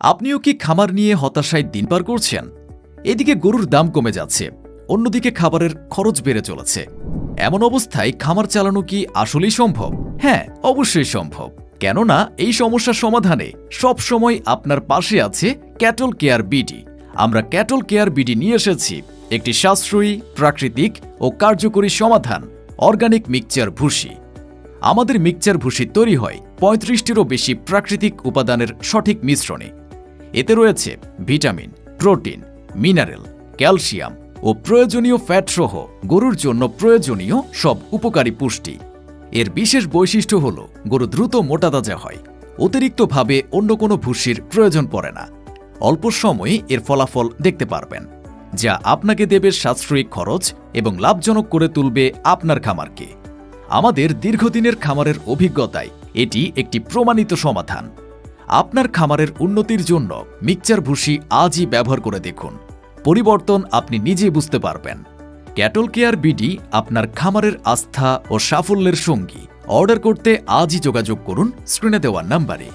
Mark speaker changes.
Speaker 1: আপনিও কি খামার নিয়ে হতাশায় দিন পার করছেন? এদিকে গরুর দাম কমে যাচ্ছে, অন্যদিকে খাবারের খরচ বেড়ে চলেছে। এমন অবস্থায় খামার চালানো কি আসলেই সম্ভব? হ্যাঁ, অবশ্যই সম্ভব। কেননা এই সমস্যার সমাধানে সবসময় আপনার পাশে আছে ক্যাটল কেয়ার বিডি। আমরা ক্যাটল কেয়ার বিডি নিয়ে এসেছি একটি সাশ্রয়ী, প্রাকৃতিক ও কার্যকরী সমাধান, অর্গানিক মিক্সচার ভুসি। আমাদের মিক্সচার ভুসি তৈরি হয় ৩৫টিরও বেশি প্রাকৃতিক উপাদানের সঠিক মিশ্রণে। এতে রয়েছে ভিটামিন, প্রোটিন, মিনারেল, ক্যালসিয়াম ও প্রয়োজনীয় ফ্যাট সহ গরুর জন্য প্রয়োজনীয় সব উপকারী পুষ্টি। এর বিশেষ বৈশিষ্ট্য হল গরু দ্রুত মোটাতাজা হয়, অতিরিক্তভাবে অন্য কোনো ভুসির প্রয়োজন পড়ে না। অল্প সময়ে এর ফলাফল দেখতে পারবেন, যা আপনাকে দেবে সাশ্রয়ী খরচ এবং লাভজনক করে তুলবে আপনার খামারকে। আমাদের দীর্ঘদিনের খামারের অভিজ্ঞতায় এটি একটি প্রমাণিত সমাধান। আপনার খামারের উন্নতির জন্য মিক্সচার ভুসি আজই ব্যবহার করে দেখুন, পরিবর্তন আপনি নিজেই বুঝতে পারবেন। ক্যাটল কেয়ার বিডি আপনার খামারের আস্থা ও সাফল্যের সঙ্গী। অর্ডার করতে আজই যোগাযোগ করুন স্ক্রিনে দেওয়া নাম্বারে।